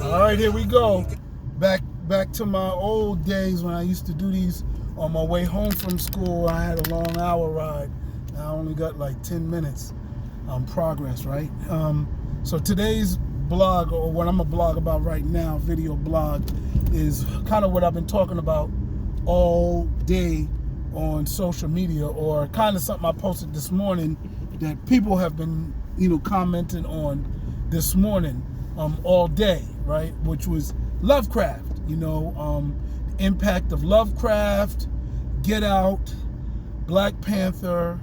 All right, here we go. Back to my old days when I used to do these on my way home from school. I had a long hour ride. I only got like 10 minutes progress, right? So today's blog, or what I'm gonna blog about right now, video blog, is kind of what I've been talking about all day on social media, or kind of something I posted this morning that people have been, commenting on this morning, all day, right? Which was Lovercraft. The impact of Lovercraft, Get Out, Black Panther.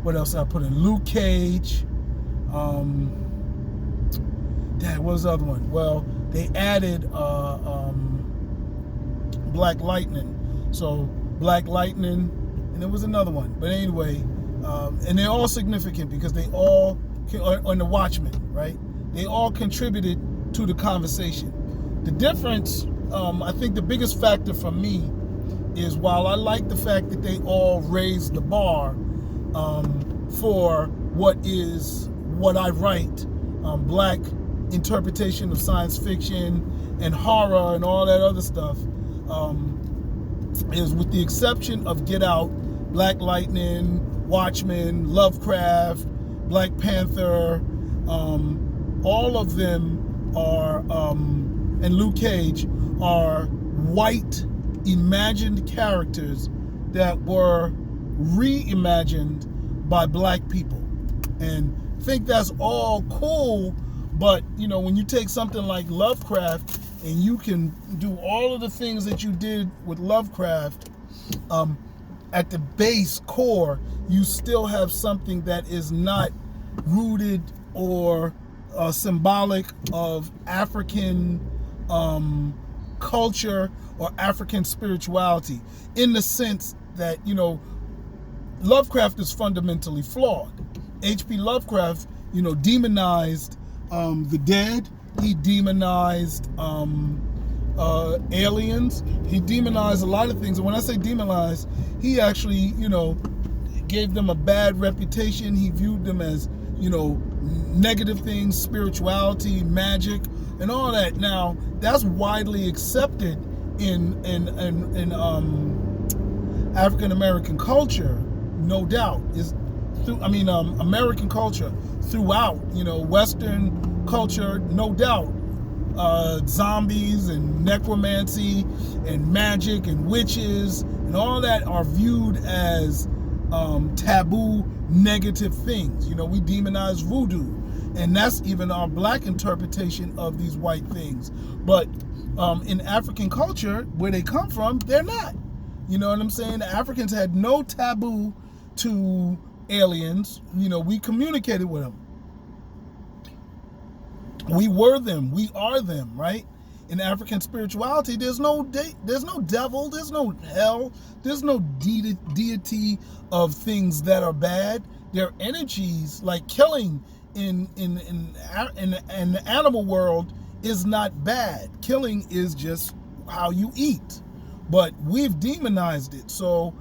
What else I put in? Luke Cage. What was the other one? Well, they added Black Lightning. So Black Lightning, and there was another one. But anyway, and they're all significant because they all, on the Watchmen, right? They all contributed to the conversation. The difference, I think the biggest factor for me is, while I like the fact that they all raised the bar for what I write, black interpretation of science fiction and horror and all that other stuff, is, with the exception of Get Out, Black Lightning, Watchmen, Lovercraft, Black Panther, all of them are, and Luke Cage, are white imagined characters that were reimagined by black people. And I think that's all cool, but when you take something like Lovercraft and you can do all of the things that you did with Lovercraft, at the base core, you still have something that is not rooted or symbolic of African culture or African spirituality, in the sense that, Lovecraft is fundamentally flawed. H.P. Lovecraft, demonized the dead. He demonized aliens. He demonized a lot of things. And when I say demonized, he actually, gave them a bad reputation. He viewed them as, negative things, spirituality, magic, and all that. Now, that's widely accepted in African American culture, no doubt. American culture throughout, Western culture, no doubt. Zombies and necromancy and magic and witches and all that are viewed as taboo, negative things. We demonize voodoo, and that's even our black interpretation of these white things. But in African culture, where they come from, they're not. You know what I'm saying? The Africans had no taboo to aliens. We communicated with them. We were them. We are them, right? In African spirituality, there's no devil, there's no hell, there's no deity of things that are bad. They're energies. Like killing in the animal world is not bad. Killing is just how you eat. But we've demonized it. So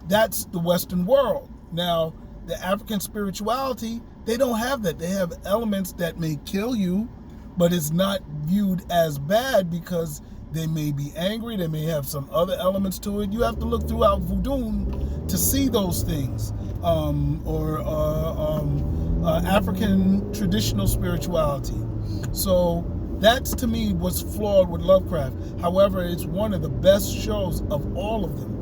that's the Western world. Now, the African spirituality, they don't have that. They have elements that may kill you, but it's not viewed as bad because they may be angry. They may have some other elements to it. You have to look throughout voodoo to see those things, or African traditional spirituality. So that's, to me, what's flawed with Lovecraft. However, it's one of the best shows of all of them.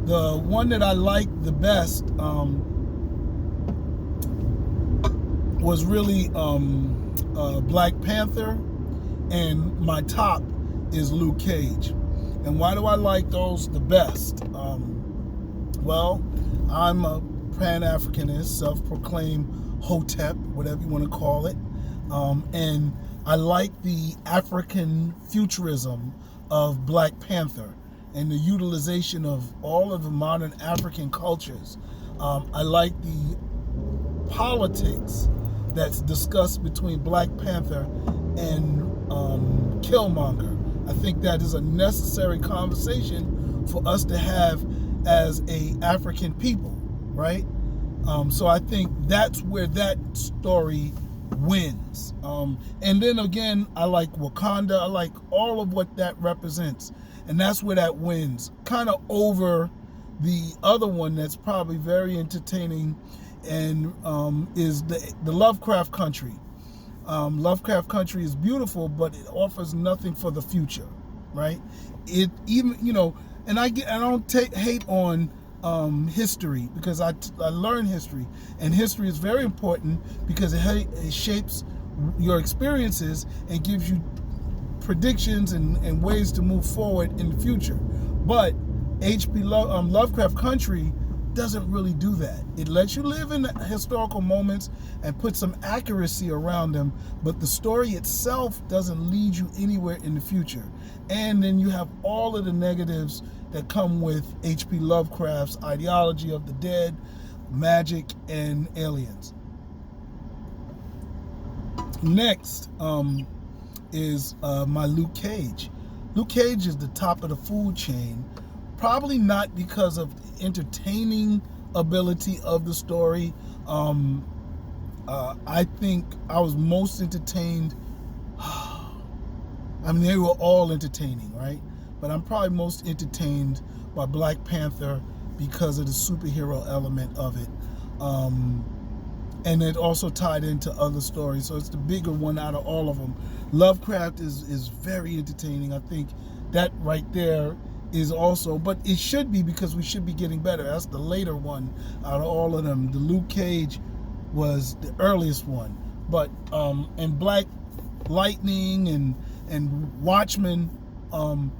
The one that I like the best was really Black Panther, and my top is Luke Cage. And why do I like those the best? Well, I'm a Pan-Africanist, self-proclaimed Hotep, whatever you want to call it, and I like the African futurism of Black Panther and the utilization of all of the modern African cultures. I like the politics that's discussed between Black Panther and Killmonger. I think that is a necessary conversation for us to have as a African people, right? So I think that's where that story wins. And then again, I like Wakanda. I like all of what that represents. And that's where that wins. Kind of over the other one that's probably very entertaining and is the Lovecraft Country. Lovecraft Country is beautiful, but it offers nothing for the future, right? It even, and I don't hate on history, because I learn history, and history is very important because it shapes your experiences and gives you predictions and ways to move forward in the future. But Lovecraft Country doesn't really do that. It lets you live in historical moments and put some accuracy around them, but the story itself doesn't lead you anywhere in the future. And then you have all of the negatives that come with H.P. Lovecraft's ideology of the dead, magic, and aliens. Next is my Luke Cage. Luke Cage is the top of the food chain, probably not because of the entertaining ability of the story. I think I was most entertained. I mean, they were all entertaining, right? But I'm probably most entertained by Black Panther because of the superhero element of it. And it also tied into other stories, so it's the bigger one out of all of them. Lovecraft is very entertaining. I think that right there is also, but it should be, because we should be getting better. That's the later one out of all of them. The Luke Cage was the earliest one, but and Black Lightning and Watchmen.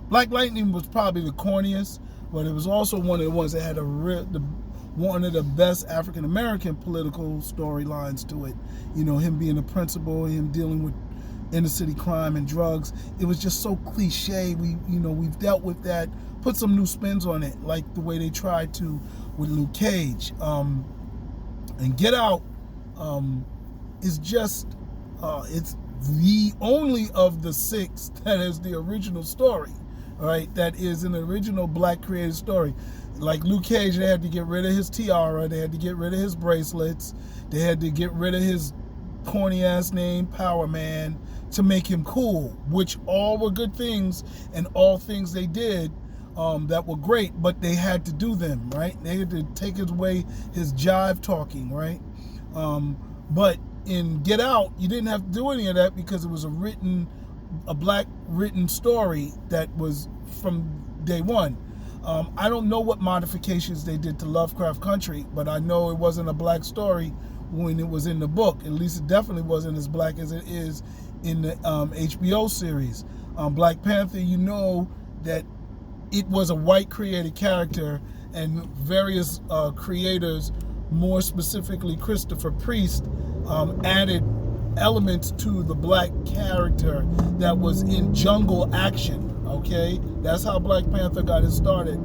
Black Lightning was probably the corniest, but it was also one of the ones that had one of the best African American political storylines to it. Him being a principal, him dealing with inner city crime and drugs. It was just so cliche. We've dealt with that, put some new spins on it, like the way they tried to with Luke Cage. And Get Out is just it's the only of the 6 that is the original story, right? That is an original Black created story. Like Luke Cage, they had to get rid of his tiara, they had to get rid of his bracelets, they had to get rid of his corny ass name, Power Man, to make him cool, which all were good things and all things they did that were great, but they had to do them, right? They had to take away his jive talking, right? But in Get Out, you didn't have to do any of that because it was a Black written story that was from day one. I don't know what modifications they did to Lovecraft Country, but I know it wasn't a Black story when it was in the book. At least it definitely wasn't as Black as it is in the HBO series. Black Panther, that it was a white created character, and various creators, more specifically Christopher Priest, added elements to the Black character that was in jungle action. Okay, that's how Black Panther got it started,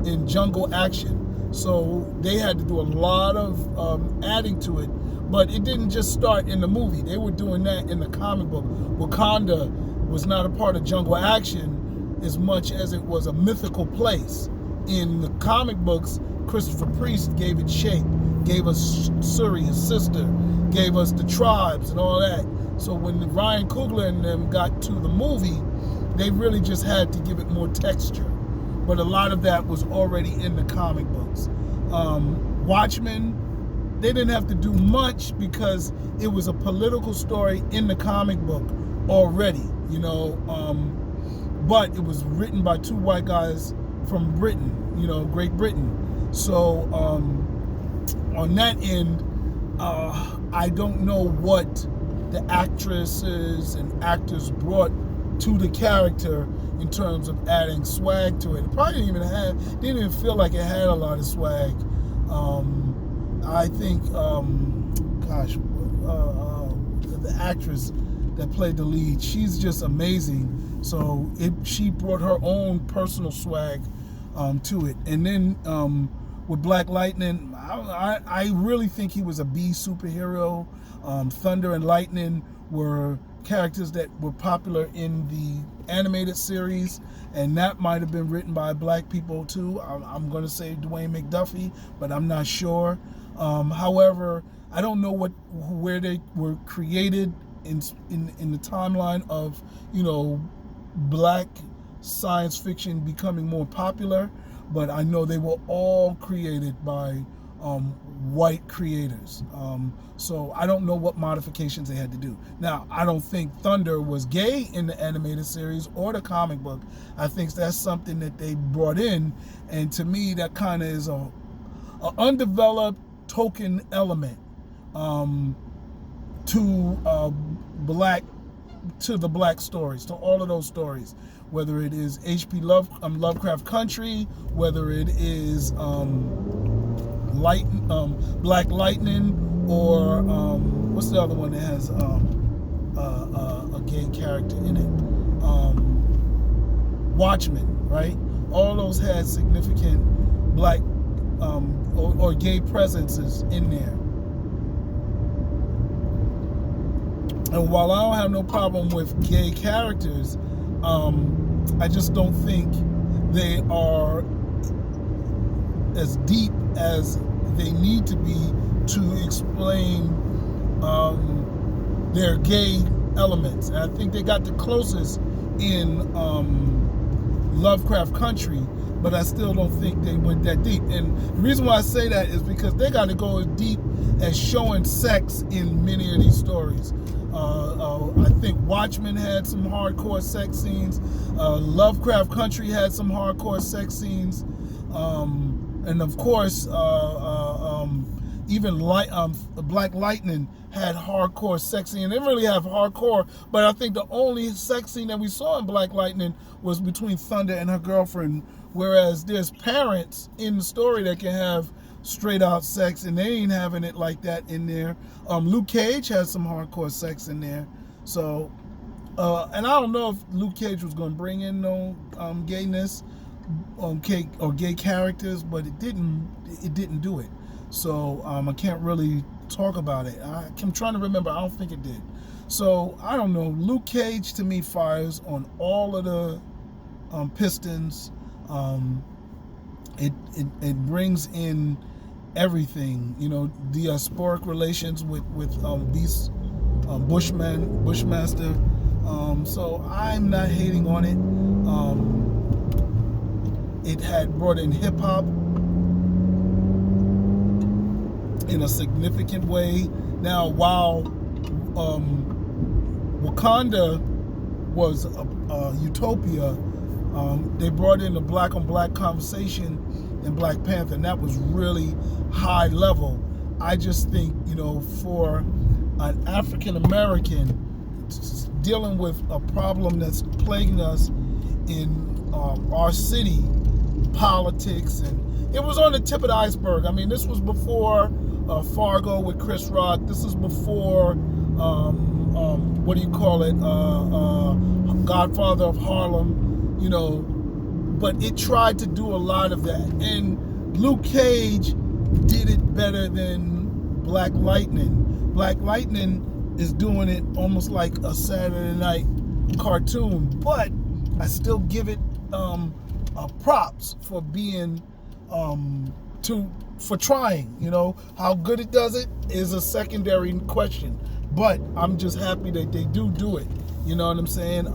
in jungle action. So they had to do a lot of adding to it, but it didn't just start in the movie. They were doing that in the comic book. Wakanda was not a part of jungle action as much as it was a mythical place. In the comic books, Christopher Priest gave it shape, gave us Shuri, his sister, gave us the tribes and all that. So when Ryan Coogler and them got to the movie, they really just had to give it more texture. But a lot of that was already in the comic books. Watchmen, they didn't have to do much because it was a political story in the comic book already, but it was written by 2 white guys from Britain, Great Britain. So on that end, I don't know what the actresses and actors brought to the character in terms of adding swag to it. It probably didn't even feel like it had a lot of swag. I think, the actress that played the lead, she's just amazing. So she brought her own personal swag to it. And then with Black Lightning, I really think he was a B superhero. Thunder and Lightning were characters that were popular in the animated series, and that might have been written by Black people too. I'm going to say Dwayne McDuffie, but I'm not sure. However, I don't know where they were created in the timeline of, black science fiction becoming more popular, but I know they were all created by white creators. So I don't know what modifications they had to do. Now, I don't think Thunder was gay in the animated series or the comic book. I think that's something that they brought in, and to me, that kind of is a undeveloped token element to the black stories, to all of those stories, whether it is H.P. Lovecraft Country, whether it is Black Lightning, or what's the other one that has a gay character in it? Watchmen, right? All those had significant black or gay presences in there. And while I don't have no problem with gay characters, I just don't think they are as deep as they need to be to explain their gay elements. And I think they got the closest in Lovecraft Country, but I still don't think they went that deep. And the reason why I say that is because they got to go as deep as showing sex in many of these stories. I think Watchmen had some hardcore sex scenes. Lovecraft Country had some hardcore sex scenes. And of course, even Black Lightning had hardcore sex scene. They didn't really have hardcore, but I think the only sex scene that we saw in Black Lightning was between Thunder and her girlfriend, whereas there's parents in the story that can have straight out sex, and they ain't having it like that in there. Luke Cage has some hardcore sex in there. So, and I don't know if Luke Cage was going to bring in no gayness or gay characters, but it didn't do it. So I can't really talk about it. I'm trying to remember. I don't think it did. So I don't know. Luke Cage to me fires on all of the pistons. It brings in everything. Diasporic relations with Beast, Bushmaster. So I'm not hating on it. It had brought in hip hop in a significant way. Now, while Wakanda was a utopia, they brought in the black on black conversation in Black Panther, and that was really high level. I just think, for an African American dealing with a problem that's plaguing us in our city, politics, and it was on the tip of the iceberg. I mean, this was before Fargo with Chris Rock. This is before Godfather of Harlem. But it tried to do a lot of that, and Luke Cage did it better than Black Lightning. Black Lightning is doing it almost like a Saturday night cartoon, but I still give it props for being for trying. How good it does it is a secondary question, but I'm just happy that they do it. You know what I'm saying?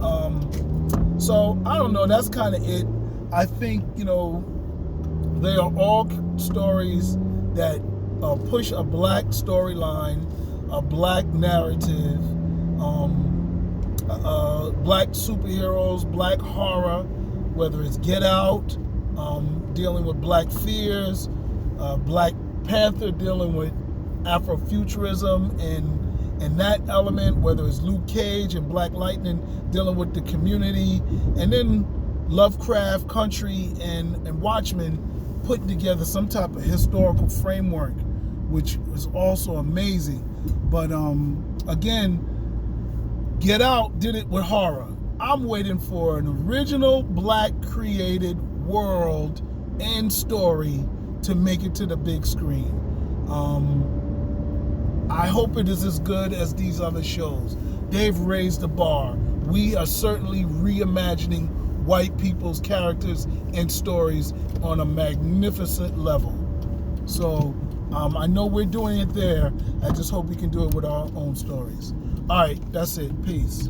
So I don't know. That's kind of it. I think they are all stories that push a black storyline, a black narrative, black superheroes, black horror, whether it's Get Out, dealing with black fears, Black Panther dealing with Afrofuturism and that element, whether it's Luke Cage and Black Lightning dealing with the community, and then Lovecraft Country and Watchmen putting together some type of historical framework, which was also amazing. But again, Get Out did it with horror. I'm waiting for an original black created world and story to make it to the big screen. I hope it is as good as these other shows. They've raised the bar. We are certainly reimagining white people's characters and stories on a magnificent level. So I know we're doing it there. I just hope we can do it with our own stories. All right, that's it. Peace.